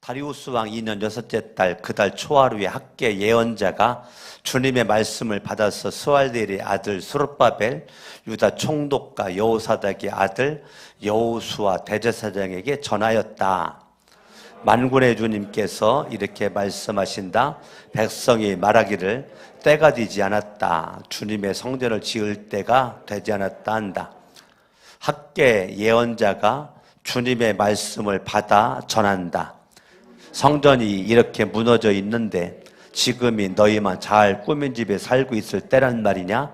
다리우스 왕 2년 6째 달 그 달 초하루에 학계 예언자가 주님의 말씀을 받아서 스알디엘의 아들 스룹바벨, 유다 총독과 여호사닥의 아들 여호수아 대제사장에게 전하였다. 만군의 주님께서 이렇게 말씀하신다. 백성이 말하기를 때가 되지 않았다. 주님의 성전을 지을 때가 되지 않았다 한다. 학계 예언자가 주님의 말씀을 받아 전한다. 성전이 이렇게 무너져 있는데 지금이 너희만 잘 꾸민 집에 살고 있을 때란 말이냐?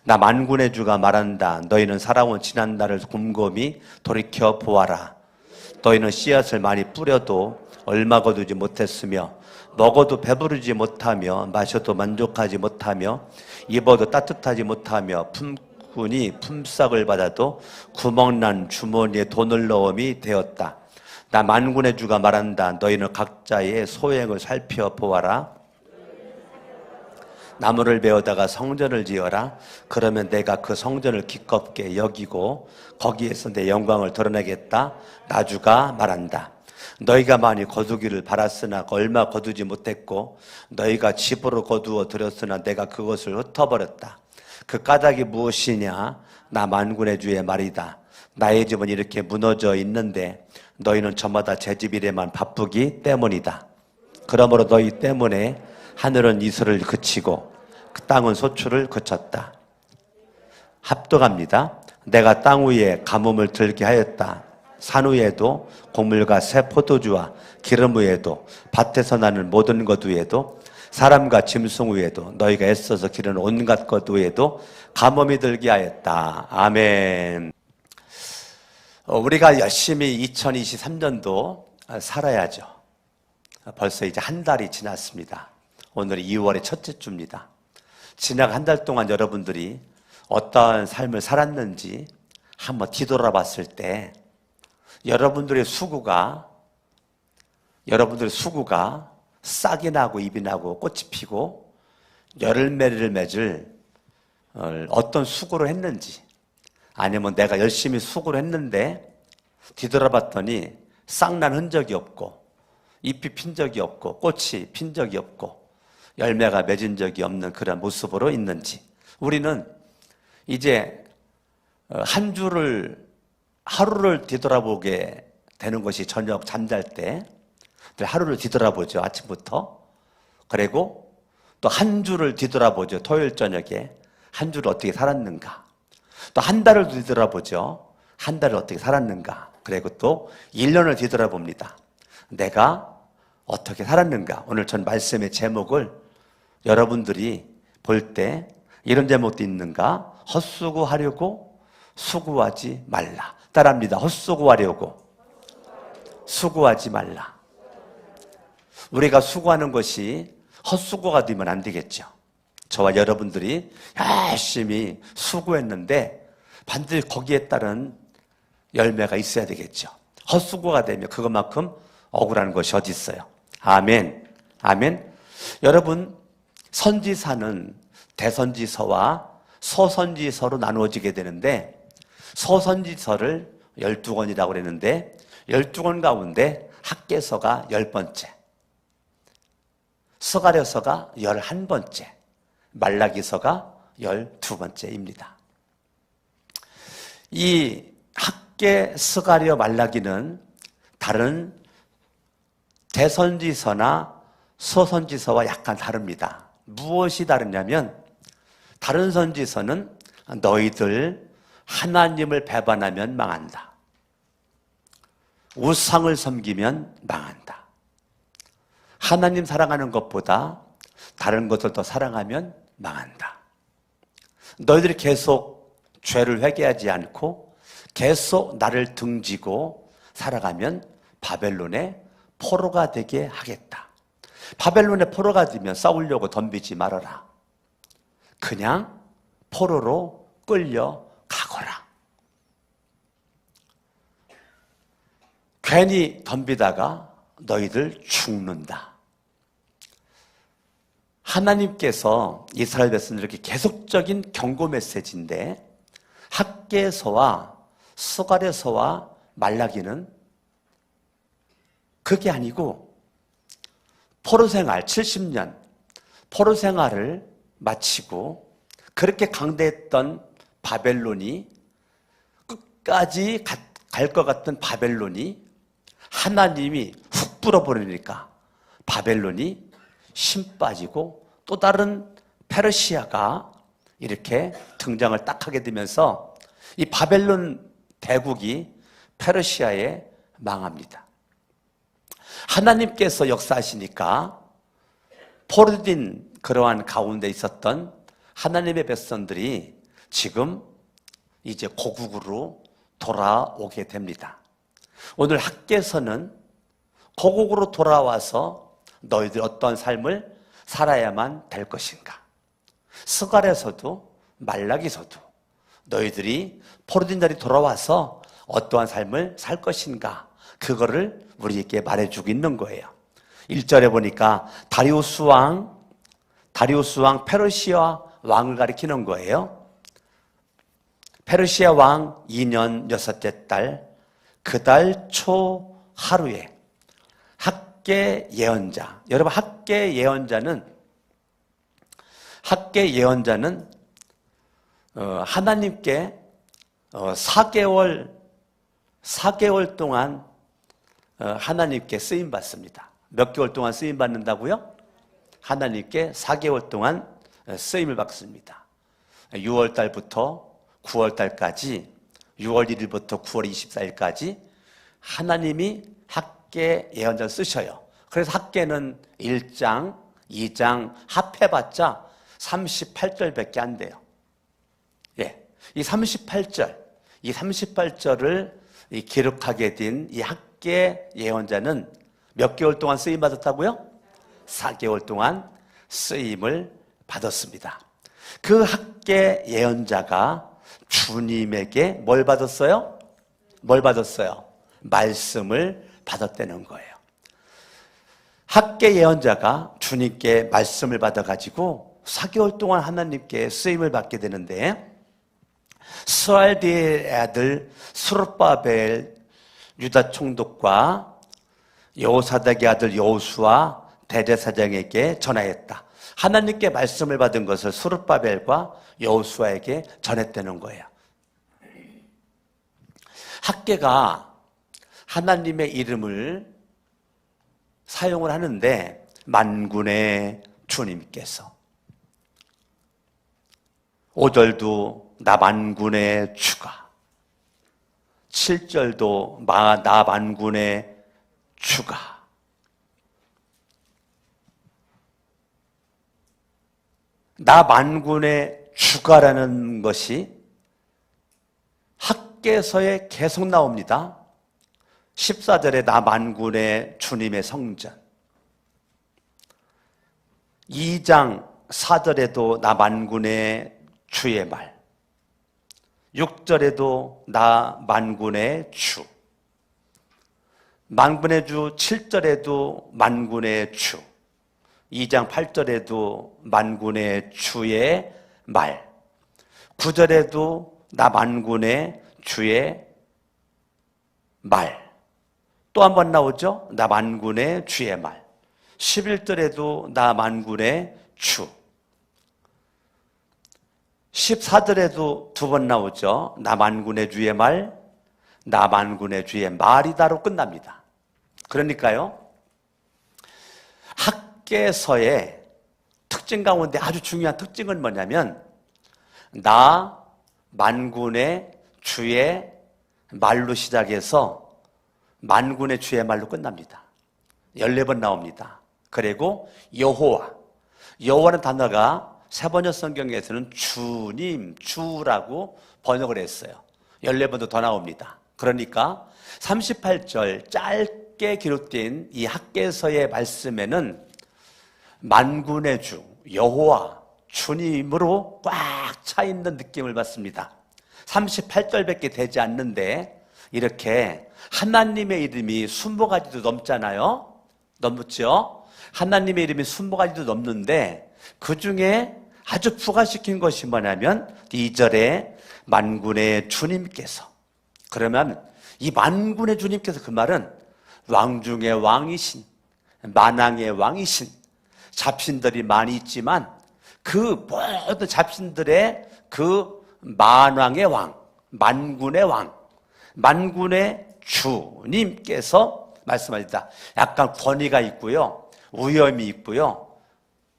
나 만군의 주가 말한다. 너희는 살아온 지난날을 곰곰이 돌이켜 보아라. 너희는 씨앗을 많이 뿌려도 얼마 거두지 못했으며 먹어도 배부르지 못하며 마셔도 만족하지 못하며 입어도 따뜻하지 못하며 품꾼이 품삯을 받아도 구멍난 주머니에 돈을 넣음이 되었다. 나 만군의 주가 말한다. 너희는 각자의 소행을 살펴보아라. 나무를 베어다가 성전을 지어라. 그러면 내가 그 성전을 기껍게 여기고 거기에서 내 영광을 드러내겠다. 나 주가 말한다. 너희가 많이 거두기를 바랐으나 얼마 거두지 못했고 너희가 집으로 거두어 들였으나 내가 그것을 흩어버렸다. 그 까닭이 무엇이냐? 나 만군의 주의 말이다. 나의 집은 이렇게 무너져 있는데 너희는 저마다 제 집 일에만 바쁘기 때문이다. 그러므로 너희 때문에 하늘은 이슬을 그치고 그 땅은 소출을 그쳤다. 합독합니다. 내가 땅 위에 가뭄을 들게 하였다. 산 위에도 곡물과 새 포도주와 기름 위에도 밭에서 나는 모든 것 위에도 사람과 짐승 위에도 너희가 애써서 기르는 온갖 것 위에도 가뭄이 들게 하였다. 아멘. 우리가 열심히 2023년도 살아야죠. 벌써 이제 한 달이 지났습니다. 오늘이 2월의 첫째 주입니다. 지난 한 달 동안 여러분들이 어떠한 삶을 살았는지 한번 뒤돌아봤을 때 여러분들의 수고가 싹이 나고 잎이 나고 꽃이 피고 열매를 맺을 어떤 수고를 했는지, 아니면 내가 열심히 수고를 했는데 뒤돌아봤더니 싹난 흔적이 없고 잎이 핀 적이 없고 꽃이 핀 적이 없고 열매가 맺은 적이 없는 그런 모습으로 있는지, 우리는 이제 한 주를 하루를 뒤돌아보게 되는 것이 저녁 잠잘 때 하루를 뒤돌아보죠. 아침부터. 그리고 또 한 주를 뒤돌아보죠. 토요일 저녁에 한 주를 어떻게 살았는가. 또 한 달을 뒤돌아보죠. 한 달을 어떻게 살았는가. 그리고 또 1년을 뒤돌아봅니다. 내가 어떻게 살았는가. 오늘 전 말씀의 제목을 여러분들이 볼 때 이런 제목도 있는가? 헛수고하려고 수고하지 말라. 따라합니다. 헛수고하려고 수고하지 말라. 우리가 수고하는 것이 헛수고가 되면 안 되겠죠. 저와 여러분들이 열심히 수고했는데 반드시 거기에 따른 열매가 있어야 되겠죠. 헛수고가 되면 그것만큼 억울한 것이 어디 있어요. 아멘. 아멘. 여러분, 선지서는 대선지서와 서선지서로 나누어지게 되는데, 서선지서를 12권이라고 그랬는데 12권 가운데 학개서가 10번째, 스가랴서가 11번째, 말라기서가 12번째입니다. 이 학개, 스가랴, 말라기는 다른 대선지서나 서선지서와 약간 다릅니다. 무엇이 다르냐면, 다른 선지서는 너희들 하나님을 배반하면 망한다. 우상을 섬기면 망한다. 하나님 사랑하는 것보다 다른 것을 더 사랑하면 망한다. 너희들이 계속 죄를 회개하지 않고 계속 나를 등지고 살아가면 바벨론의 포로가 되게 하겠다. 바벨론의 포로가 되면 싸우려고 덤비지 말아라. 그냥 포로로 끌려가거라. 괜히 덤비다가 너희들 죽는다. 하나님께서 이스라엘 백성들에게 계속적인 경고 메시지인데, 학개서와 스가랴서와 말라기는 그게 아니고 포로 생활 70년 포로 생활을 마치고 그렇게 강대했던 바벨론이 끝까지 갈 것 같은 바벨론이 하나님이 훅 불어버리니까 바벨론이 심 빠지고 또 다른 페르시아가 이렇게 등장을 딱 하게 되면서 이 바벨론 대국이 페르시아에 망합니다. 하나님께서 역사하시니까 포로된 그러한 가운데 있었던 하나님의 백성들이 지금 이제 고국으로 돌아오게 됩니다. 오늘 학개서는 고국으로 돌아와서 너희들 어떠한 삶을 살아야만 될 것인가? 스갈에서도 말라기서도 너희들이 포로된 자리 돌아와서 어떠한 삶을 살 것인가? 그거를 우리에게 말해주고 있는 거예요. 1절에 보니까 다리우스 왕 페르시아 왕을 가리키는 거예요. 페르시아 왕 2년 6째 달 그 달 초 하루에 학개 예언자, 여러분 학개 예언자는 하나님께 4개월 동안 하나님께 쓰임 받습니다. 몇 개월 동안 쓰임 받는다고요? 하나님께 4개월 동안 쓰임을 받습니다. 6월 달부터 9월 달까지 6월 1일부터 9월 24일까지 하나님이 학개 예언자를 쓰셔요. 그래서 학개는 1장, 2장 합해봤자 38절밖에 안 돼요. 예, 이 38절을 기록하게 된 이 학개 예언자는 몇 개월 동안 쓰임 받았다고요? 4개월 동안 쓰임을 받았습니다. 그 학개 예언자가 주님에게 뭘 받았어요? 말씀을 받았다는 거예요. 학개 예언자가 주님께 말씀을 받아가지고 4개월 동안 하나님께 쓰임을 받게 되는데 스알디엘의 아들 스룹바벨 유다 총독과 여호사닥의 아들 여호수아 대제사장에게 전하였다. 하나님께 말씀을 받은 것을 스룹바벨과 여호수아에게 전했다는 거예요. 학개가 하나님의 이름을 사용을 하는데 만군의 주님께서 5절도 나 만군의 주가 7절도 나 만군의 주가 나 만군의 주가라는 것이 학개서에 계속 나옵니다. 14절에 나 만군의 주님의 성전 2장 4절에도 나 만군의 주의 말 6절에도 나 만군의 주 만군의 주 7절에도 만군의 주 2장 8절에도 만군의 주의 말 9절에도 나 만군의 주의 말 또 한 번 나오죠? 나 만군의 주의 말 11절에도 나 만군의 주 14절에도 두 번 나오죠? 나 만군의 주의 말, 나 만군의 주의 말이다로 끝납니다. 그러니까요 학개서의 특징 가운데 아주 중요한 특징은 뭐냐면 나 만군의 주의 말로 시작해서 만군의 주의 말로 끝납니다. 14번 나옵니다. 그리고 여호와라는 단어가 세번역 성경에서는 주님, 주라고 번역을 했어요. 14번도 더 나옵니다. 그러니까 38절 짧게 기록된 이 학개서의 말씀에는 만군의 주, 여호와, 주님으로 꽉 차 있는 느낌을 받습니다. 38절밖에 되지 않는데 이렇게 하나님의 이름이 20가지도 넘잖아요. 넘죠? 하나님의 이름이 20가지도 넘는데 그 중에 아주 부각시킨 것이 뭐냐면 2절에 만군의 주님께서 그러면 이 만군의 주님께서 그 말은 왕 중의 왕이신 만왕의 왕이신, 잡신들이 많이 있지만 그 모든 잡신들의 그 만왕의 왕, 만군의 왕, 만군의 주님께서 말씀하셨다. 약간 권위가 있고요, 위엄이 있고요,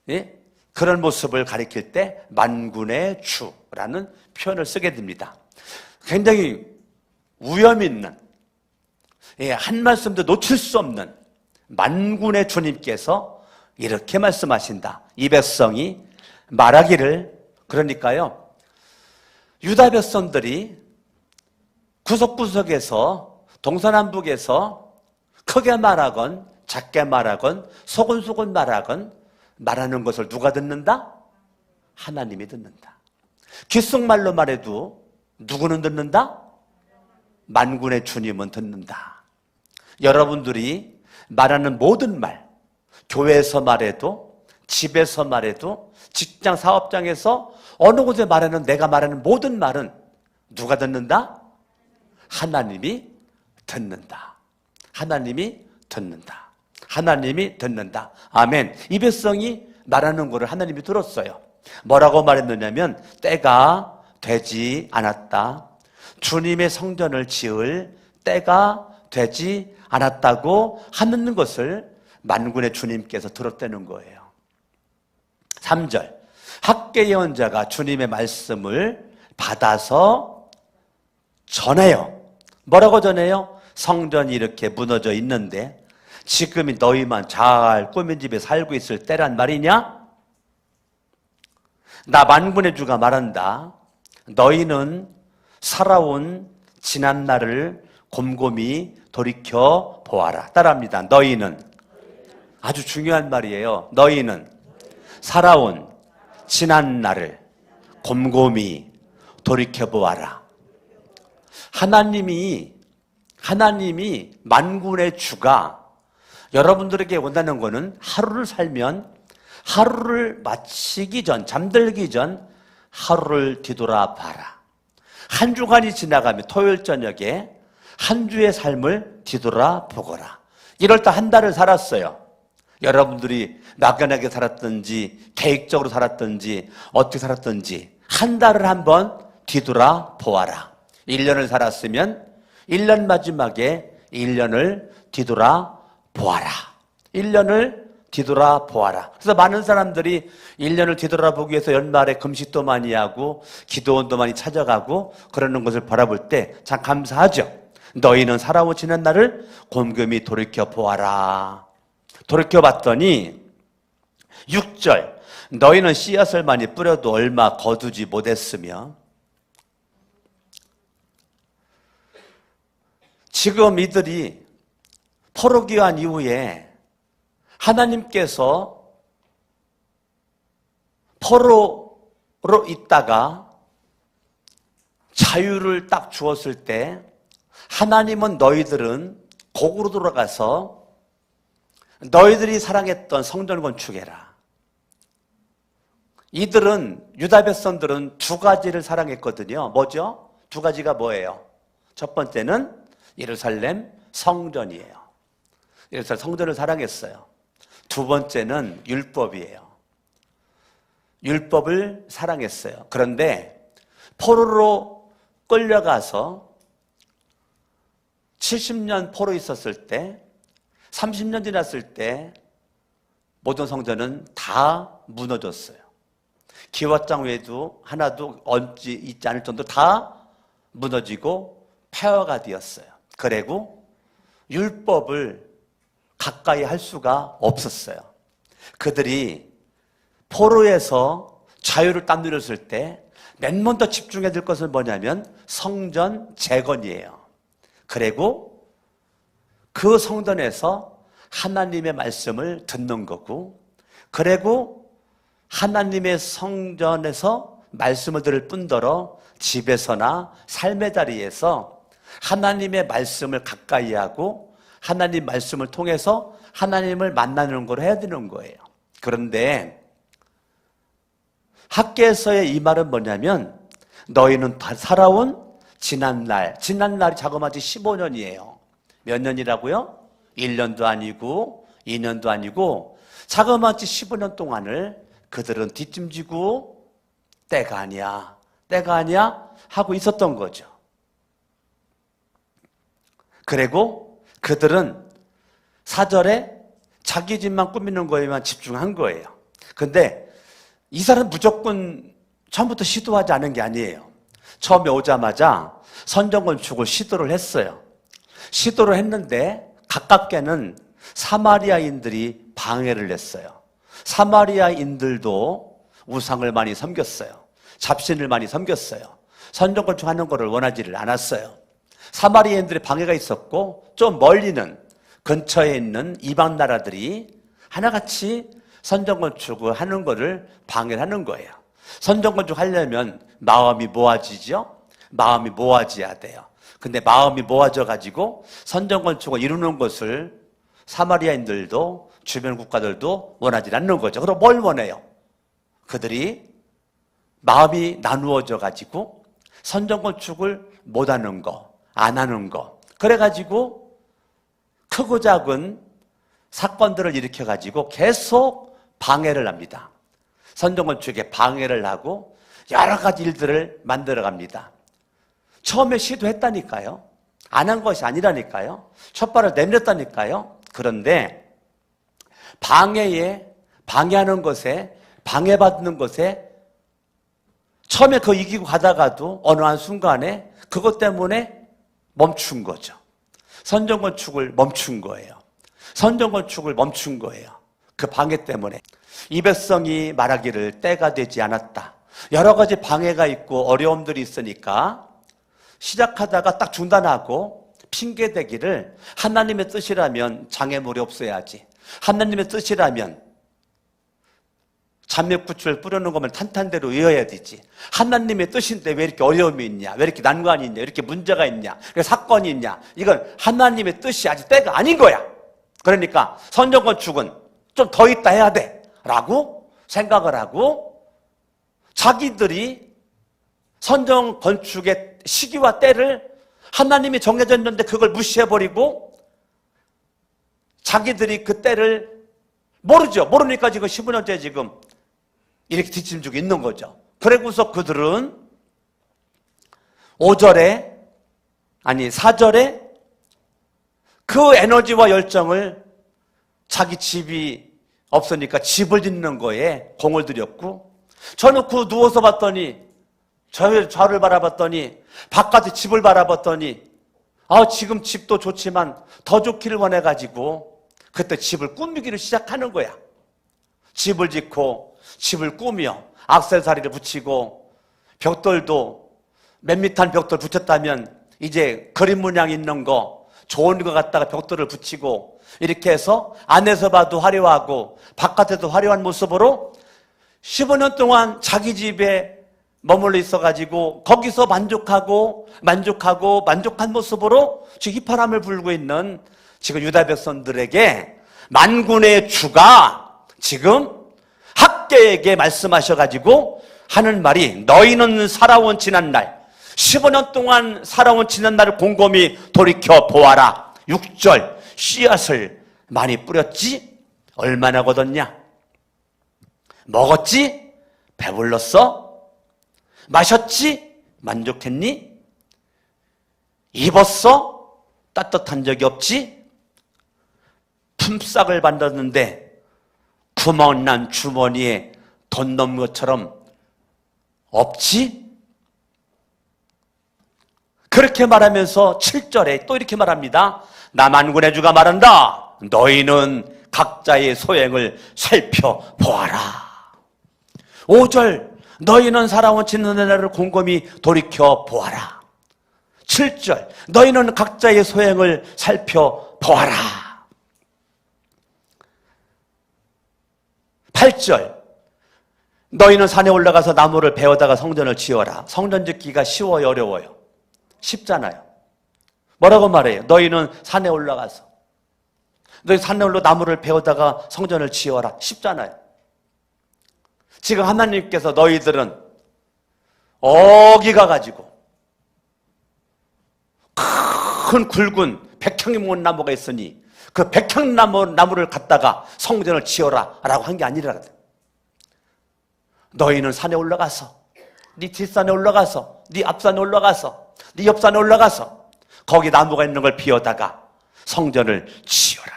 예? 그런 모습을 가리킬 때 만군의 주라는 표현을 쓰게 됩니다. 굉장히 위엄 있는, 예, 한 말씀도 놓칠 수 없는 만군의 주님께서 이렇게 말씀하신다. 이 백성이 말하기를, 그러니까요, 유다 백성들이 구석구석에서 동서남북에서 크게 말하건 작게 말하건 소곤소곤 말하건 말하는 것을 누가 듣는다? 하나님이 듣는다. 귓속말로 말해도 누구는 듣는다? 만군의 주님은 듣는다. 여러분들이 말하는 모든 말, 교회에서 말해도, 집에서 말해도, 직장 사업장에서 어느 곳에 말하는, 내가 말하는 모든 말은 누가 듣는다? 하나님이 듣는다. 하나님이 듣는다. 하나님이 듣는다. 아멘. 이 백성이 말하는 것을 하나님이 들었어요. 뭐라고 말했느냐면, 때가 되지 않았다. 주님의 성전을 지을 때가 되지 않았다고 하는 것을 만군의 주님께서 들었다는 거예요. 3절, 학계 예언자가 주님의 말씀을 받아서 전해요. 뭐라고 전해요? 성전이 이렇게 무너져 있는데 지금이 너희만 잘 꾸민 집에 살고 있을 때란 말이냐? 나 만군의 주가 말한다. 너희는 살아온 지난 날을 곰곰이 돌이켜 보아라. 따라합니다. 너희는, 아주 중요한 말이에요. 너희는 살아온 지난 날을 곰곰이 돌이켜 보아라. 하나님이 만군의 주가 여러분들에게 원하는 거는 하루를 살면 하루를 마치기 전, 잠들기 전 하루를 뒤돌아봐라. 한 주간이 지나가면 토요일 저녁에 한 주의 삶을 뒤돌아보거라. 이럴 때 한 달을 살았어요. 여러분들이 막연하게 살았든지 계획적으로 살았든지 어떻게 살았든지 한 달을 한번 뒤돌아보아라. 1년을 살았으면 1년 마지막에 1년을 뒤돌아보아라. 1년을 뒤돌아보아라. 그래서 많은 사람들이 1년을 뒤돌아보기 위해서 연말에 금식도 많이 하고 기도원도 많이 찾아가고 그러는 것을 바라볼 때 참 감사하죠. 너희는 살아온 지난 날을 곰곰이 돌이켜보아라. 돌이켜봤더니 6절, 너희는 씨앗을 많이 뿌려도 얼마 거두지 못했으며 지금 이들이 포로기한 이후에 하나님께서 포로로 있다가 자유를 딱 주었을 때 하나님은 너희들은 곡으로 돌아가서 너희들이 사랑했던 성전 건축해라. 이들은, 유다 백성들은 두 가지를 사랑했거든요. 뭐죠? 두 가지가 뭐예요? 첫 번째는 예루살렘 성전이에요. 예루살렘 성전을 사랑했어요. 두 번째는 율법이에요. 율법을 사랑했어요. 그런데 포로로 끌려가서 70년 포로 있었을 때, 30년 지났을 때 모든 성전은 다 무너졌어요. 기와장 외에도 하나도 얹지 있지 않을 정도로 다 무너지고 폐허가 되었어요. 그리고 율법을 가까이 할 수가 없었어요. 그들이 포로에서 자유를 딱 누렸을 때 맨 먼저 집중해야 될 것은 뭐냐면 성전 재건이에요. 그리고 그 성전에서 하나님의 말씀을 듣는 거고, 그리고 하나님의 성전에서 말씀을 들을 뿐더러 집에서나 삶의 자리에서 하나님의 말씀을 가까이 하고 하나님 말씀을 통해서 하나님을 만나는 걸 해야 되는 거예요. 그런데 학계에서의 이 말은 뭐냐면 너희는 살아온 지난날이 자그마치 15년이에요. 몇 년이라고요? 1년도 아니고 2년도 아니고 자그마치 15년 동안을 그들은 뒷짐지고 때가 아니야, 때가 아니야 하고 있었던 거죠. 그리고 그들은 4절에 자기 집만 꾸미는 거에만 집중한 거예요. 근데 이 사람은 무조건 처음부터 시도하지 않은 게 아니에요. 처음에 오자마자 선정건축을 시도를 했어요. 시도를 했는데 가깝게는 사마리아인들이 방해를 했어요. 사마리아인들도 우상을 많이 섬겼어요. 잡신을 많이 섬겼어요. 선정건축하는 것을 원하지를 않았어요. 사마리아인들의 방해가 있었고 좀 멀리는 근처에 있는 이방 나라들이 하나같이 선정건축을 하는 것을 방해를 하는 거예요. 선정건축 하려면 마음이 모아지죠? 마음이 모아져야 돼요. 근데 마음이 모아져 가지고 선정건축을 이루는 것을 사마리아인들도 주변 국가들도 원하지 않는 거죠. 그럼 뭘 원해요? 그들이 마음이 나누어져 가지고 선정건축을 못하는 거, 안 하는 거, 그래가지고 크고 작은 사건들을 일으켜가지고 계속 방해를 합니다. 선정건축에 방해를 하고 여러 가지 일들을 만들어갑니다. 처음에 시도했다니까요. 안 한 것이 아니라니까요. 첫 발을 내밀었다니까요. 그런데 방해하는 것에, 방해받는 것에 처음에 그거 이기고 가다가도 어느 한순간에 그것 때문에 멈춘 거죠. 선정건축을 멈춘 거예요. 선정건축을 멈춘 거예요. 그 방해 때문에. 이 백성이 말하기를 때가 되지 않았다. 여러 가지 방해가 있고 어려움들이 있으니까 시작하다가 딱 중단하고 핑계대기를 하나님의 뜻이라면 장애물이 없어야지. 하나님의 뜻이라면 잔맥부추를 뿌려놓은 거면 탄탄대로 이어야 되지. 하나님의 뜻인데 왜 이렇게 어려움이 있냐? 왜 이렇게 난관이 있냐? 왜 이렇게 문제가 있냐? 왜 사건이 있냐? 이건 하나님의 뜻이 아직 때가 아닌 거야. 그러니까 선정건축은 좀 더 있다 해야 돼 라고 생각을 하고 자기들이 선정건축의 시기와 때를 하나님이 정해졌는데 그걸 무시해버리고 자기들이 그 때를 모르죠. 모르니까 지금 15년째 지금 이렇게 뒷짐지고 있는 거죠. 그러고서 그들은 4절에 그 에너지와 열정을 자기 집이 없으니까 집을 짓는 거에 공을 들였고, 저는 그 누워서 봤더니 좌를 바라봤더니 바깥에 집을 바라봤더니 지금 집도 좋지만 더 좋기를 원해가지고 그때 집을 꾸미기를 시작하는 거야. 집을 짓고 집을 꾸며 액세서리를 붙이고 벽돌도 몇 미터한 벽돌 붙였다면 이제 그림 문양 있는 거 좋은 거 갖다가 벽돌을 붙이고 이렇게 해서 안에서 봐도 화려하고 바깥에도 화려한 모습으로 15년 동안 자기 집에 머물러 있어가지고 거기서 만족한 모습으로 지금 휘파람을 불고 있는 지금 유다 백성들에게 만군의 주가 지금 학개에게 말씀하셔가지고 하는 말이, 너희는 살아온 지난날 15년 동안 살아온 지난날을 곰곰이 돌이켜 보아라. 6절, 씨앗을 많이 뿌렸지? 얼마나 거뒀냐? 먹었지? 배불렀어? 마셨지? 만족했니? 입었어? 따뜻한 적이 없지? 품삯을 받았는데 구멍 난 주머니에 돈 넣은 것처럼 없지? 그렇게 말하면서 7절에 또 이렇게 말합니다. 남한군의 주가 말한다. 너희는 각자의 소행을 살펴보아라. 5절, 너희는 살아온 지난날을 곰곰이 돌이켜보아라. 7절, 너희는 각자의 소행을 살펴보아라. 8절, 너희는 산에 올라가서 나무를 베어다가 성전을 지어라. 성전 짓기가 쉬워요, 어려워요? 쉽잖아요. 뭐라고 말해요? 너희는 산에 올라가서, 너희 산에 올라 나무를 베어다가 성전을 지어라. 쉽잖아요. 지금 하나님께서 너희들은 어기 가가지고 큰 굵은 백향이 모은 나무가 있으니 그 백향나무를 갖다가 성전을 지어라 라고 한 게 아니라, 너희는 산에 올라가서, 네 뒷산에 올라가서, 네 앞산에 올라가서, 네 옆산에 올라가서 거기 나무가 있는 걸 비워다가 성전을 지어라.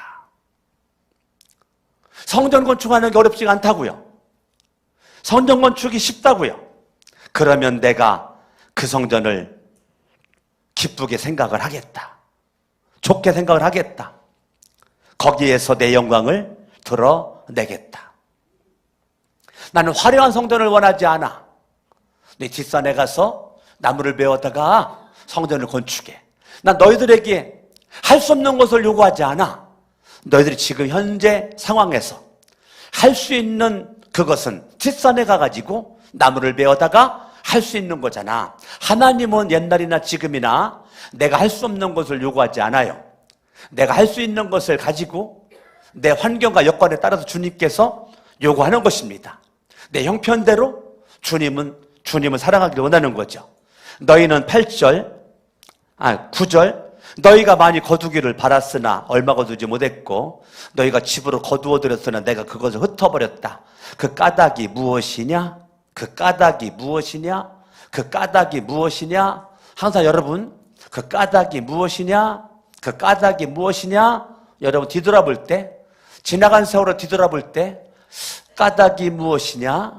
성전 건축하는 게 어렵지가 않다고요. 성전 건축이 쉽다고요. 그러면 내가 그 성전을 기쁘게 생각을 하겠다. 좋게 생각을 하겠다. 거기에서 내 영광을 드러내겠다. 나는 화려한 성전을 원하지 않아. 네 뒷산에 가서 나무를 베어다가 성전을 건축해. 난 너희들에게 할 수 없는 것을 요구하지 않아. 너희들이 지금 현재 상황에서 할 수 있는 그것은 뒷산에 가가지고 나무를 베어다가 할 수 있는 거잖아. 하나님은 옛날이나 지금이나 내가 할 수 없는 것을 요구하지 않아요. 내가 할 수 있는 것을 가지고 내 환경과 여건에 따라서 주님께서 요구하는 것입니다. 내 형편대로 주님은 사랑하기를 원하는 거죠. 너희는 9절 너희가 많이 거두기를 바랐으나 얼마 거두지 못했고 너희가 집으로 거두어들였으나 내가 그것을 흩어버렸다. 그 까닭이 무엇이냐? 그 까닭이 무엇이냐? 그 까닭이 무엇이냐? 항상 여러분, 그 까닭이 무엇이냐? 그 까닭이 무엇이냐? 여러분 뒤돌아볼 때, 지나간 세월을 뒤돌아볼 때 까닭이 무엇이냐?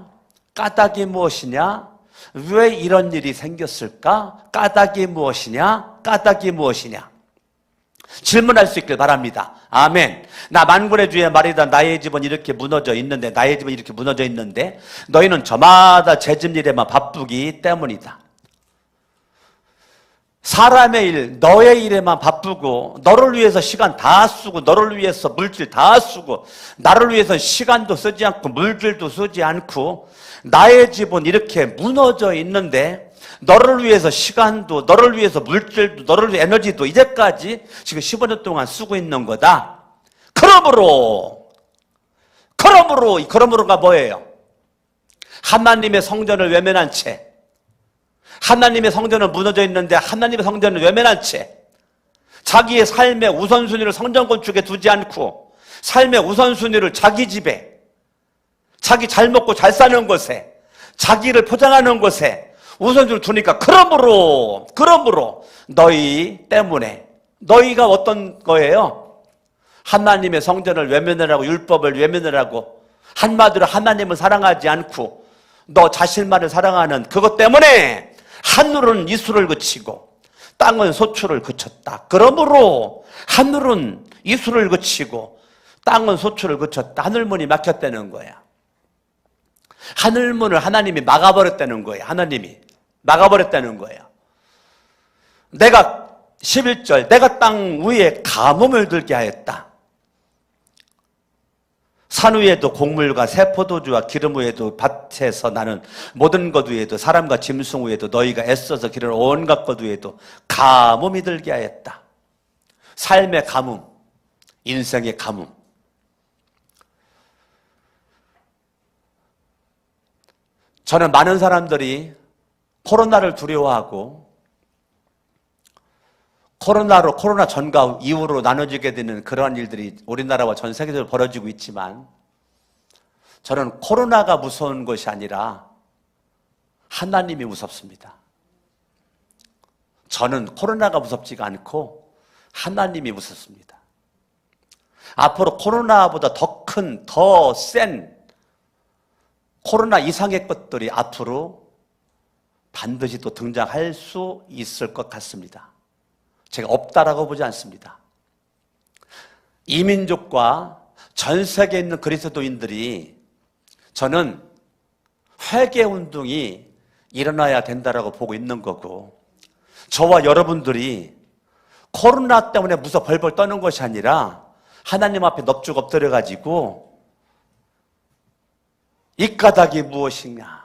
까닭이 무엇이냐? 왜 이런 일이 생겼을까? 까닭이 무엇이냐? 까닭이 무엇이냐? 질문할 수 있길 바랍니다. 아멘. 나 만군의 주의 말이다. 나의 집은 이렇게 무너져 있는데, 나의 집은 이렇게 무너져 있는데 너희는 저마다 제 집일에만 바쁘기 때문이다. 사람의 일, 너의 일에만 바쁘고 너를 위해서 시간 다 쓰고 너를 위해서 물질 다 쓰고 나를 위해서 시간도 쓰지 않고 물질도 쓰지 않고 나의 집은 이렇게 무너져 있는데 너를 위해서 시간도 너를 위해서 물질도 너를 위해서 에너지도 이제까지 지금 15년 동안 쓰고 있는 거다. 그러므로가 뭐예요? 하나님의 성전을 외면한 채, 하나님의 성전은 무너져 있는데 하나님의 성전을 외면한 채 자기의 삶의 우선순위를 성전 건축에 두지 않고 삶의 우선순위를 자기 집에, 자기 잘 먹고 잘 사는 곳에, 자기를 포장하는 곳에 우선순위를 두니까 그러므로 너희 때문에, 너희가 어떤 거예요? 하나님의 성전을 외면을 하고 율법을 외면을 하고 한마디로 하나님을 사랑하지 않고 너 자신만을 사랑하는 그것 때문에 하늘은 이수를 그치고 땅은 소출을 그쳤다. 그러므로 하늘은 이수를 그치고 땅은 소출을 그쳤다. 하늘문이 막혔다는 거야. 하늘문을 하나님이 막아버렸다는 거야. 하나님이 막아버렸다는 거야. 내가 11절 내가 땅 위에 가뭄을 들게 하였다. 산 위에도 곡물과 새 포도주와 기름 위에도 밭에서 나는 모든 것 위에도 사람과 짐승 위에도 너희가 애써서 기르는 온갖 것 위에도 가뭄이 들게 하였다. 삶의 가뭄, 인생의 가뭄. 저는 많은 사람들이 코로나를 두려워하고 코로나 전과 이후로 나눠지게 되는 그러한 일들이 우리나라와 전 세계적으로 벌어지고 있지만 저는 코로나가 무서운 것이 아니라 하나님이 무섭습니다. 저는 코로나가 무섭지가 않고 하나님이 무섭습니다. 앞으로 코로나보다 더 큰, 더 센 코로나 이상의 것들이 앞으로 반드시 또 등장할 수 있을 것 같습니다. 제가 없다라고 보지 않습니다. 이민족과 전 세계에 있는 그리스도인들이 저는 회개운동이 일어나야 된다라고 보고 있는 거고 저와 여러분들이 코로나 때문에 무서 벌벌 떠는 것이 아니라 하나님 앞에 넙죽 엎드려가지고 이 까닭이 무엇이냐?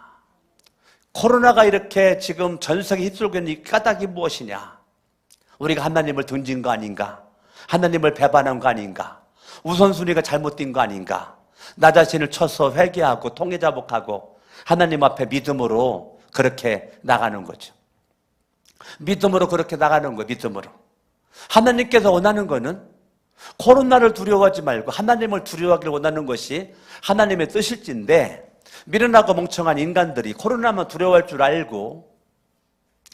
코로나가 이렇게 지금 전 세계 휩쓸고 있는 이 까닭이 무엇이냐? 우리가 하나님을 던진 거 아닌가? 하나님을 배반한 거 아닌가? 우선순위가 잘못된 거 아닌가? 나 자신을 쳐서 회개하고 통회자복하고 하나님 앞에 믿음으로 그렇게 나가는 거죠. 믿음으로 그렇게 나가는 거예요. 믿음으로. 하나님께서 원하는 거는 코로나를 두려워하지 말고 하나님을 두려워하기를 원하는 것이 하나님의 뜻일진데, 미련하고 멍청한 인간들이 코로나만 두려워할 줄 알고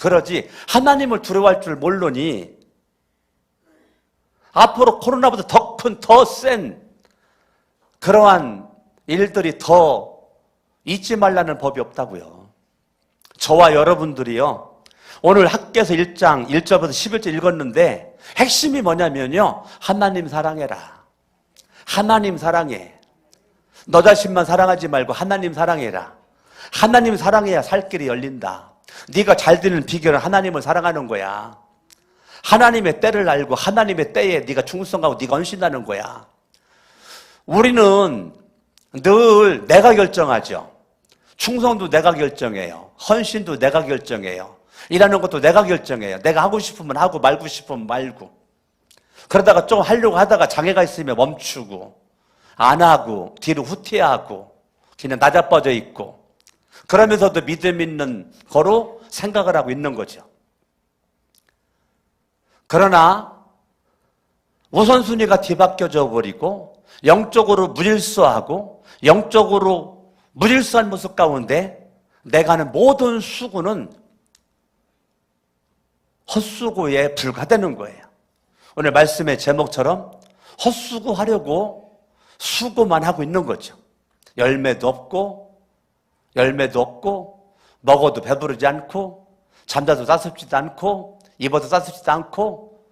그러지 하나님을 두려워할 줄 모르니 앞으로 코로나보다 더 큰, 더 센 그러한 일들이 더 잊지 말라는 법이 없다고요. 저와 여러분들이요, 오늘 학개서 1장 1절부터 11절 읽었는데 핵심이 뭐냐면요, 하나님 사랑해라. 하나님 사랑해. 너 자신만 사랑하지 말고 하나님 사랑해라. 하나님 사랑해야 살 길이 열린다. 네가 잘 되는 비결은 하나님을 사랑하는 거야. 하나님의 때를 알고 하나님의 때에 네가 충성하고 네가 헌신하는 거야. 우리는 늘 내가 결정하죠. 충성도 내가 결정해요. 헌신도 내가 결정해요. 일하는 것도 내가 결정해요. 내가 하고 싶으면 하고 말고 싶으면 말고. 그러다가 좀 하려고 하다가 장애가 있으면 멈추고 안 하고 뒤로 후퇴하고 그냥 나자빠져 있고, 그러면서도 믿음 있는 거로 생각을 하고 있는 거죠. 그러나 우선순위가 뒤바뀌어져 버리고 영적으로 무질서하고 영적으로 무질서한 모습 가운데 내가 하는 모든 수고는 헛수고에 불과되는 거예요. 오늘 말씀의 제목처럼 헛수고하려고 수고만 하고 있는 거죠. 열매도 없고 먹어도 배부르지 않고 잠자도 따숩지도 않고 입어도 따숩지도 않고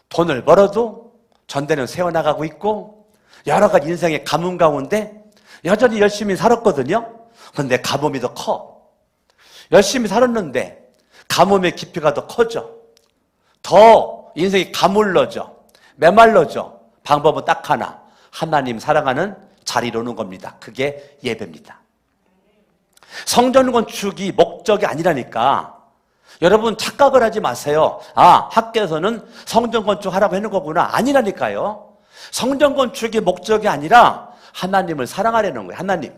돈을 벌어도 전대는 세워나가고 있고 여러 가지 인생의 가뭄 가운데 여전히 열심히 살았거든요. 그런데 가뭄이 더 커. 열심히 살았는데 가뭄의 깊이가 더 커져. 더 인생이 가물러져, 메말라져. 방법은 딱 하나, 하나님 사랑하는 자리로 오는 겁니다. 그게 예배입니다. 성전 건축이 목적이 아니라니까. 여러분 착각을 하지 마세요. 아, 학교에서는 성전 건축하라고 하는 거구나. 아니라니까요. 성전 건축이 목적이 아니라 하나님을 사랑하려는 거예요.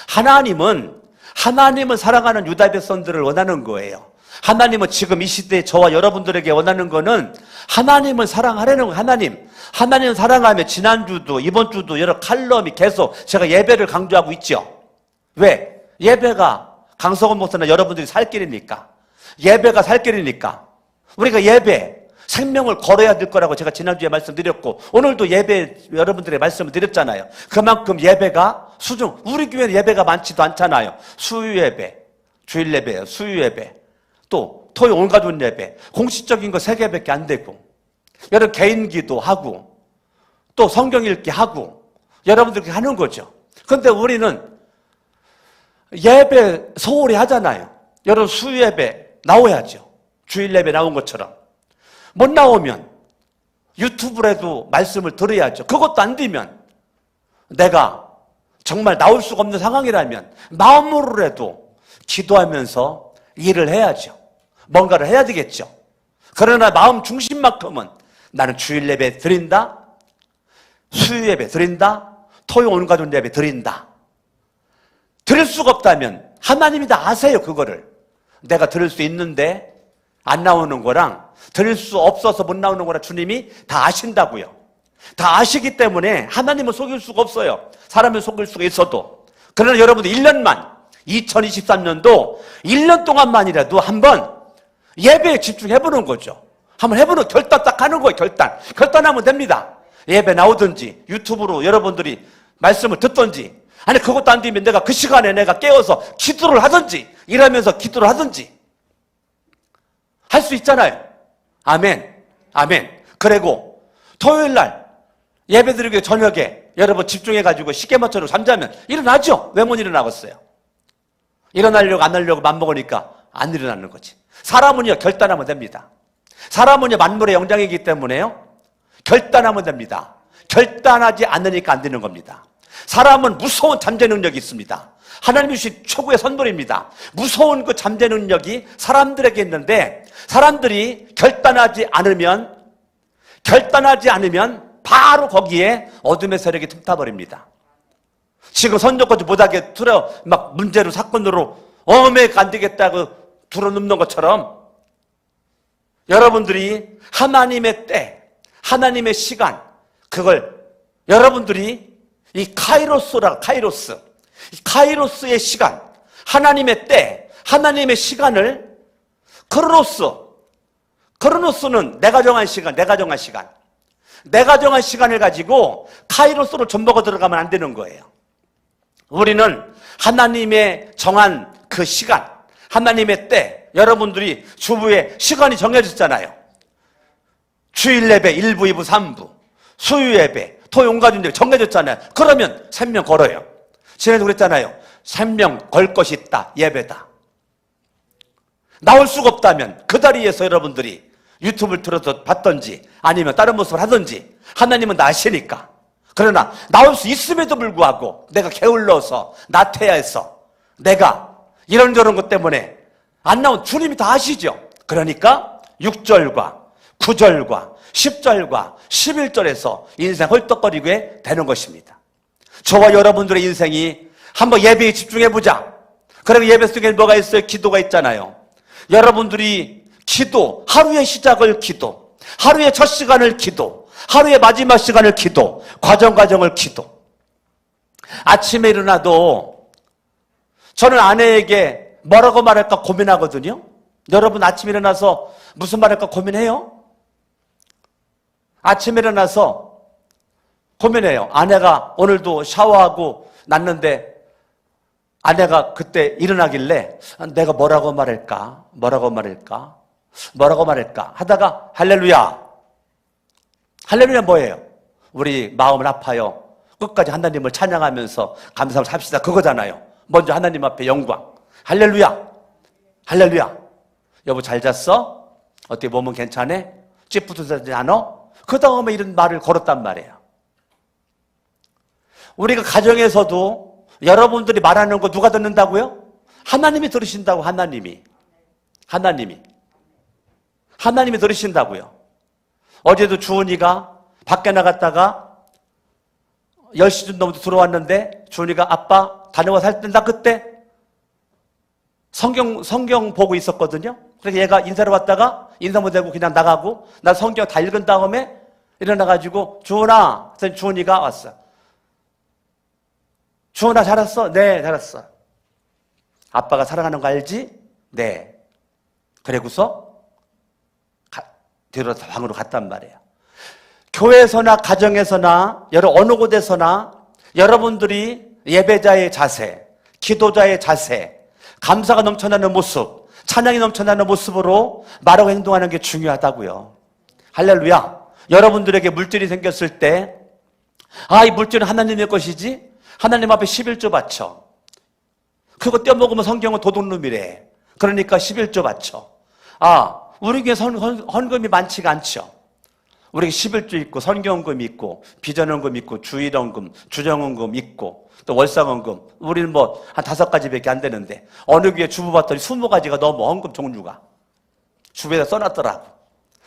하나님은 하나님을 사랑하는 유다 백성들을 원하는 거예요. 하나님은 지금 이 시대에 저와 여러분들에게 원하는 거는 하나님을 사랑하려는 거예요. 하나님을 사랑하며 지난주도 이번 주도 여러 칼럼이 계속 제가 예배를 강조하고 있죠. 왜? 예배가 강성원 목사나 여러분들이 살 길이니까. 예배가 살 길이니까. 우리가 예배, 생명을 걸어야 될 거라고 제가 지난주에 말씀드렸고 오늘도 예배 여러분들의 말씀을 드렸잖아요. 그만큼 예배가 우리 교회는 예배가 많지도 않잖아요. 수요예배, 주일예배, 수요예배, 또 토요일 온가족 예배, 공식적인 거 3개밖에 안 되고 여러분 개인 기도하고 또 성경 읽기 하고 여러분들이 하는 거죠. 그런데 우리는 예배 소홀히 하잖아요. 여러분 수요예배 나와야죠. 주일예배 나온 것처럼. 못 나오면 유튜브라도 말씀을 들어야죠. 그것도 안 되면 내가 정말 나올 수가 없는 상황이라면 마음으로라도 기도하면서 일을 해야죠. 뭔가를 해야 되겠죠. 그러나 마음 중심만큼은 나는 주일 예배 드린다, 수요 예배 드린다, 토요 온가족 예배 드린다. 드릴 수가 없다면 하나님이 다 아세요. 그거를 내가 드릴 수 있는데 안 나오는 거랑 드릴 수 없어서 못 나오는 거랑 주님이 다 아신다고요. 다 아시기 때문에 하나님을 속일 수가 없어요. 사람을 속일 수가 있어도. 그러나 여러분들 1년만 2023년도 1년 동안만이라도 한번 예배에 집중해보는 거죠. 한번 해보는 결단 딱 하는 거예요. 결단하면 됩니다. 예배 나오든지 유튜브로 여러분들이 말씀을 듣든지, 아니 그것도 안 되면 내가 그 시간에 내가 깨어서 기도를 하든지 일하면서 기도를 하든지 할 수 있잖아요. 아멘. 그리고 토요일날 예배드리기 저녁에 여러분 집중해가지고 시계 맞춰서 잠자면 일어나죠. 왜 못 일어나겠어요? 일어나려고 안 하려고 맘먹으니까 안 일어나는 거지. 사람은요 결단하면 됩니다. 사람은요 만물의 영장이기 때문에요 결단하면 됩니다. 결단하지 않으니까 안 되는 겁니다. 사람은 무서운 잠재 능력이 있습니다. 하나님이 주신 최고의 선물입니다. 무서운 그 잠재 능력이 사람들에게 있는데 사람들이 결단하지 않으면 바로 거기에 어둠의 세력이 틈타버립니다. 지금 선전까지 못하게 막 문제로 사건으로 어메가 안 되겠다고 들어눕는 것처럼 여러분들이 하나님의 때, 하나님의 시간, 그걸 여러분들이 이 카이로스의 시간, 하나님의 때, 하나님의 시간을 크로노스는 내가 정한 시간을 가지고 카이로스로 존먹어 들어가면 안 되는 거예요. 우리는 하나님의 정한 그 시간, 하나님의 때, 여러분들이 주부의 시간이 정해졌잖아요. 주일 예배 1부, 2부, 3부, 수요 예배, 토용가준들 정해졌잖아요. 그러면 생명 걸어요. 지난주에 그랬잖아요. 생명 걸 것이 있다. 예배다. 나올 수가 없다면 그 자리에서 여러분들이 유튜브를 틀어서 봤던지 아니면 다른 모습을 하든지 하나님은 나 아시니까. 그러나 나올 수 있음에도 불구하고 내가 게을러서 나태해서 내가 이런저런 것 때문에 안 나온 주님이 다 아시죠. 그러니까 6절과 9절과 10절과 11절에서 인생 헐떡거리게 되는 것입니다. 저와 여러분들의 인생이 한번 예배에 집중해보자. 그리고 예배 속에 뭐가 있어요? 기도가 있잖아요. 여러분들이 기도, 하루의 시작을 기도, 하루의 첫 시간을 기도, 하루의 마지막 시간을 기도, 과정을 기도. 아침에 일어나도 저는 아내에게 뭐라고 말할까 고민하거든요. 여러분 아침에 일어나서 무슨 말할까 고민해요? 아침에 일어나서 고민해요. 아내가 오늘도 샤워하고 났는데 아내가 그때 일어나길래 내가 뭐라고 말할까 하다가 할렐루야 뭐예요? 우리 마음은 아파요. 끝까지 하나님을 찬양하면서 감사를 삽시다. 그거잖아요. 먼저 하나님 앞에 영광. 할렐루야. 여보 잘 잤어? 어떻게 몸은 괜찮아? 찌푸드지 않아? 그 다음에 이런 말을 걸었단 말이에요. 우리가 가정에서도 여러분들이 말하는 거 누가 듣는다고요? 하나님이 들으신다고. 하나님이 들으신다고요. 어제도 주은이가 밖에 나갔다가 10시쯤 넘어서 들어왔는데 주은이가 아빠 다녀와서 할 때 나 그때 성경 보고 있었거든요. 그래서 얘가 인사를 왔다가 인사 못하고 그냥 나가고 나 성경 다 읽은 다음에 일어나가지고 주은아, 그래서 주은이가 왔어. 주은아 잘 왔어? 네, 잘 왔어. 아빠가 사랑하는 거 알지? 네. 그래고서 뒤로 방으로 갔단 말이에요. 교회에서나 가정에서나 어느 곳에서나 여러분들이 예배자의 자세, 기도자의 자세, 감사가 넘쳐나는 모습, 찬양이 넘쳐나는 모습으로 말하고 행동하는 게 중요하다고요. 할렐루야. 여러분들에게 물질이 생겼을 때 이 물질은 하나님의 것이지? 하나님 앞에 11조 바쳐. 그거 떼어먹으면 성경은 도둑놈이래. 그러니까 11조 바쳐. 우리 교회 헌금이 많지가 않죠. 우리 11조 있고 선교헌금 있고 비전헌금 있고 주일헌금, 주정헌금 있고 또 월상헌금. 우리는 뭐 한 5가지밖에 안 되는데 어느 교회 주부 봤더니 20가지가 넘어 헌금 종류가. 주변에 써놨더라고.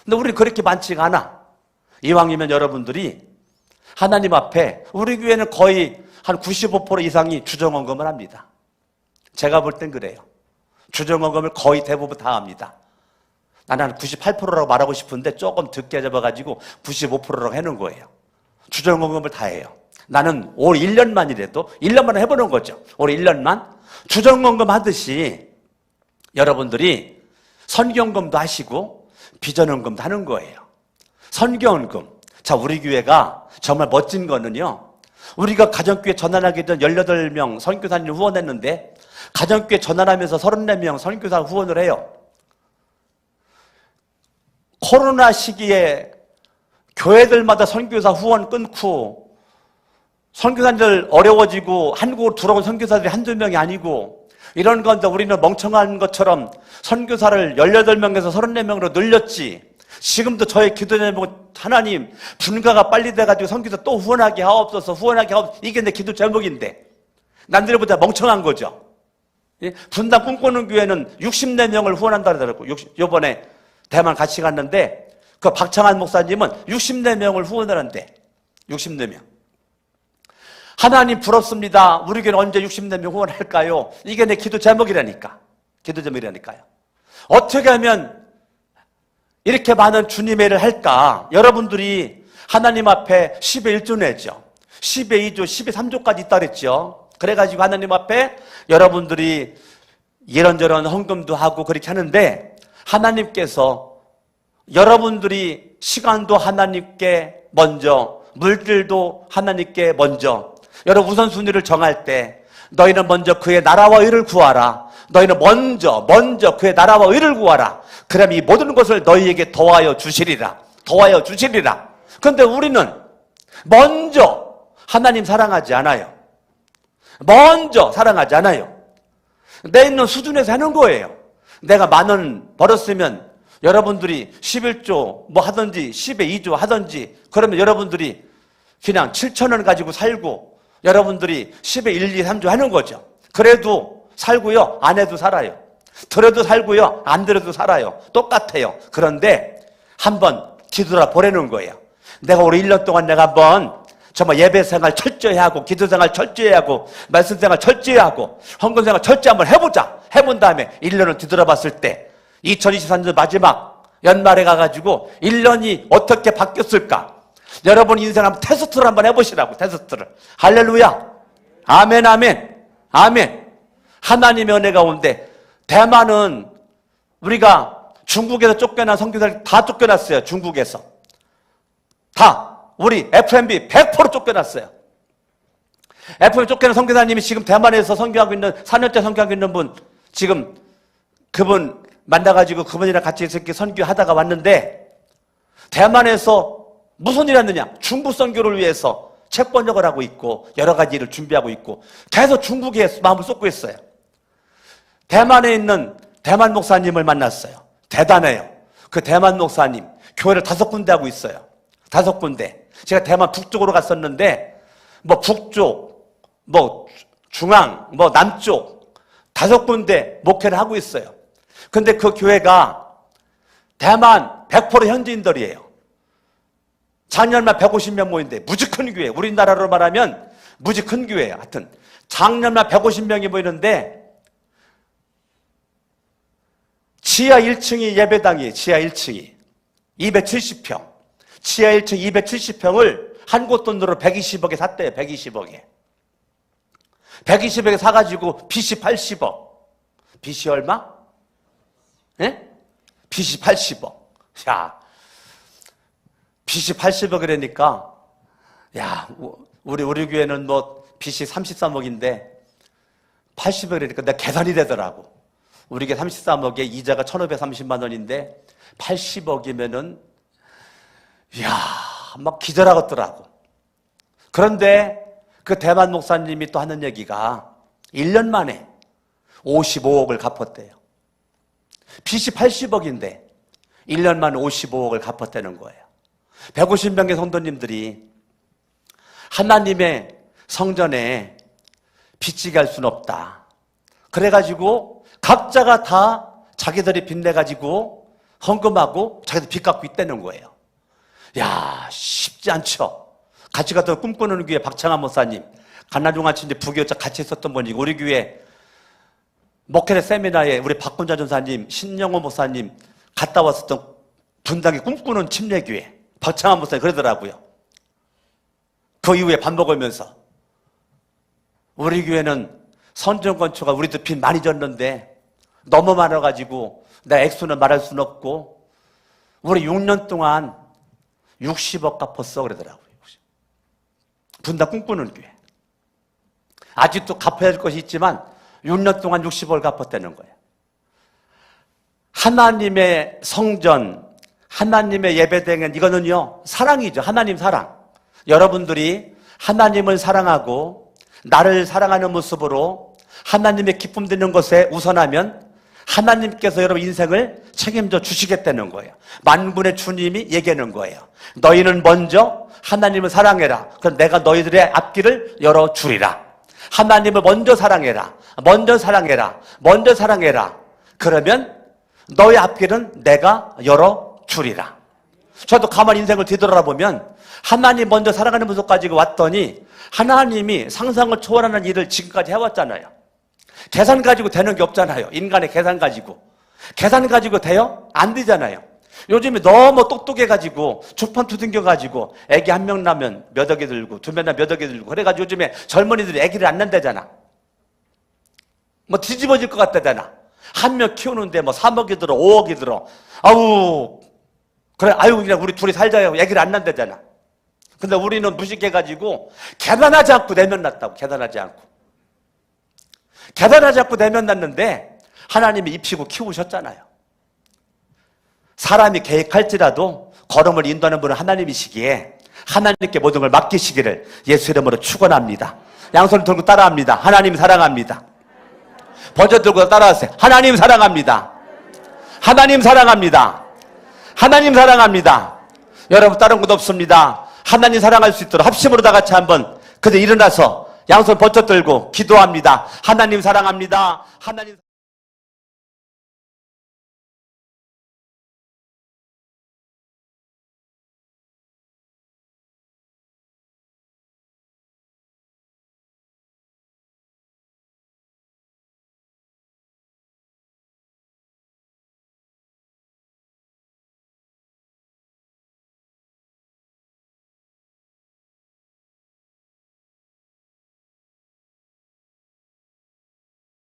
근데 우리는 그렇게 많지가 않아. 이왕이면 여러분들이 하나님 앞에 우리 교회는 거의 한 95% 이상이 주정헌금을 합니다. 제가 볼 땐 그래요. 주정헌금을 거의 대부분 다 합니다. 나는 한 98%라고 말하고 싶은데 조금 듣게 잡아가지고 95%라고 해놓은 거예요. 주정헌금을 다 해요. 나는 올 1년만이라도 1년만 해보는 거죠. 올 1년만 주정헌금 하듯이 여러분들이 선교헌금도 하시고 비전헌금도 하는 거예요. 선교헌금. 자, 우리 교회가 정말 멋진 거는요. 우리가 가정교회 전환하기 전 18명 선교사님 후원했는데 가정교회 전환하면서 34명 선교사 후원을 해요. 코로나 시기에 교회들마다 선교사 후원 끊고 선교사들 어려워지고 한국으로 들어온 선교사들이 한두 명이 아니고 이런 건데 우리는 멍청한 것처럼 선교사를 18명에서 34명으로 늘렸지. 지금도 저의 기도 제목 하나님 분가가 빨리 돼가지고 선교사 또 후원하게 하옵소서. 이게 내 기도 제목인데 남들보다 멍청한 거죠. 분당 꿈꾸는 교회는 64명을 후원한다 그러더라고. 요번에 대만 같이 갔는데 그 박창한 목사님은 64명을 후원을 한대. 64명. 하나님 부럽습니다. 우리 교회는 언제 64명 후원할까요? 이게 내 기도 제목이라니까. 기도 제목이라니까요. 어떻게 하면 이렇게 많은 주님의 일을 할까? 여러분들이 하나님 앞에 10의 1조 내죠. 10의 2조, 10의 3조까지 있다 그랬죠. 그래가지고 하나님 앞에 여러분들이 이런저런 헌금도 하고 그렇게 하는데 하나님께서 여러분들이 시간도 하나님께 먼저, 물질도 하나님께 먼저, 여러분 우선순위를 정할 때 너희는 먼저 그의 나라와 의를 구하라. 너희는 먼저 그의 나라와 의를 구하라. 그럼 이 모든 것을 너희에게 더하여 주시리라. 더하여 주시리라. 그런데 우리는 먼저 하나님 사랑하지 않아요. 먼저 사랑하지 않아요. 내 있는 수준에서 하는 거예요. 내가 10,000원 벌었으면 여러분들이 11조 뭐 하든지 10의 2조 하든지 그러면 여러분들이 그냥 7,000원 가지고 살고 여러분들이 10의 1, 2, 3조 하는 거죠. 그래도 살고요. 안 해도 살아요. 들어도 살고요. 안 들어도 살아요. 똑같아요. 그런데 한번 뒤돌아 보내는 거예요. 내가 올해 1년 동안 내가 한번 정말 예배 생활 철저히 하고 기도 생활 철저히 하고 말씀 생활 철저히 하고 헌금 생활 철저히 한번 해보자. 해본 다음에 1년을 뒤돌아봤을 때 2023년 마지막 연말에 가가지고 1년이 어떻게 바뀌었을까? 여러분 인생 한번 테스트를 한번 해보시라고. 테스트를. 할렐루야. 아멘 아멘 아멘. 하나님의 은혜 가운데 대만은 우리가 중국에서 쫓겨난 선교사들 다 쫓겨났어요. 중국에서 다 우리 FMB 100% 쫓겨났어요. FMB 쫓겨난 선교사님이 지금 대만에서 선교하고 있는 4년째 선교하고 있는 분 지금 그분 만나가지고 그분이랑 같이 이렇게 선교하다가 왔는데 대만에서 무슨 일 했느냐? 중국 선교를 위해서 책 번역을 하고 있고 여러 가지 일을 준비하고 있고 계속 중국에 마음을 쏟고 있어요. 대만에 있는 대만 목사님을 만났어요. 대단해요. 그 대만 목사님 교회를 5군데 하고 있어요. 5군데. 제가 대만 북쪽으로 갔었는데 뭐 북쪽, 뭐 중앙, 뭐 남쪽 5군데 목회를 하고 있어요. 근데 그 교회가 대만 100% 현지인들이에요. 작년만 150명 모인데 무지 큰 교회. 우리나라로 말하면 무지 큰 교회예요. 하여튼 작년만 150명이 모이는데 지하 1층이 예배당이에요. 지하 1층이 270평. 지하 1층 270평을 한국 돈으로 120억에 샀대요. 120억에. 120억에 사가지고 빚이 80억. 빚이 얼마? 예? 빚이 80억. 야, 빚이 80억이라니까, 야, 우리 교회는 뭐 빚이 33억인데 80억이라니까 내가 계산이 되더라고. 우리 교회 33억에 이자가 1,530만 원인데 80억이면은 이야, 막 기절하겠더라고. 그런데 그 대만 목사님이 또 하는 얘기가 1년 만에 55억을 갚았대요. 빚이 80억인데 1년 만에 55억을 갚았다는 거예요. 150명의 성도님들이 하나님의 성전에 빚지게 할 수는 없다. 그래가지고 각자가 다 자기들이 빚내가지고 헌금하고 자기들 빚 갚고 있다는 거예요. 야, 쉽지 않죠. 같이 갔던 꿈꾸는 교회 박창환 목사님, 가나중앙 이제 부교자 같이 있었던 분이 우리 교회 목회대 세미나에 우리 박군자 전사님, 신영호 목사님 갔다 왔었던 분당의 꿈꾸는 침례교회 박창환 목사님 그러더라고요. 그 이후에 밥 먹으면서 우리 교회는 선전 건축가 우리도 빚 많이 졌는데 너무 많아가지고 내 액수는 말할 수는 없고 우리 6년 동안 60억 갚았어 그러더라고요. 분당 꿈꾸는 교회. 아직도 갚아야 할 것이 있지만 6년 동안 60억을 갚았다는 거예요. 하나님의 성전, 하나님의 예배당은 이거는요 사랑이죠. 하나님 사랑. 여러분들이 하나님을 사랑하고 나를 사랑하는 모습으로 하나님의 기쁨 되는 것에 우선하면 하나님께서 여러분 인생을 책임져 주시겠다는 거예요. 만군의 주님이 얘기하는 거예요. 너희는 먼저 하나님을 사랑해라. 그럼 내가 너희들의 앞길을 열어주리라. 하나님을 먼저 사랑해라. 먼저 사랑해라. 먼저 사랑해라. 그러면 너희 앞길은 내가 열어주리라. 저도 가만히 인생을 뒤돌아보면 하나님 먼저 사랑하는 모습 가지고 왔더니 하나님이 상상을 초월하는 일을 지금까지 해왔잖아요. 계산 가지고 되는 게 없잖아요. 인간의 계산 가지고. 계산 가지고 돼요? 안 되잖아요. 요즘에 너무 똑똑해가지고 주판 두둥겨가지고 애기 한 명 낳으면 몇 억이 들고 두 명 낳으면 몇 억이 들고 그래가지고 요즘에 젊은이들이 애기를 안 낳는다잖아. 뭐 뒤집어질 것 같다잖아. 한 명 키우는데 뭐 3억이 들어 5억이 들어. 아우 그래 아유 그냥 우리 둘이 살자요. 애기를 안 낳는다잖아. 근데 우리는 무식해가지고 계산하지 않고 내면 낳았다고. 계산하지 않고 내면 낳는데 하나님이 입히고 키우셨잖아요. 사람이 계획할지라도 걸음을 인도하는 분은 하나님이시기에 하나님께 모든 걸 맡기시기를 예수 이름으로 축원합니다. 양손을 들고 따라합니다. 하나님 사랑합니다. 번져 들고 따라하세요. 하나님 사랑합니다. 하나님 사랑합니다. 하나님 사랑합니다. 여러분 다른 것 없습니다. 하나님 사랑할 수 있도록 합심으로 다 같이 한번 그대 일어나서 양손 번쩍 들고 기도합니다. 하나님 사랑합니다. 하나님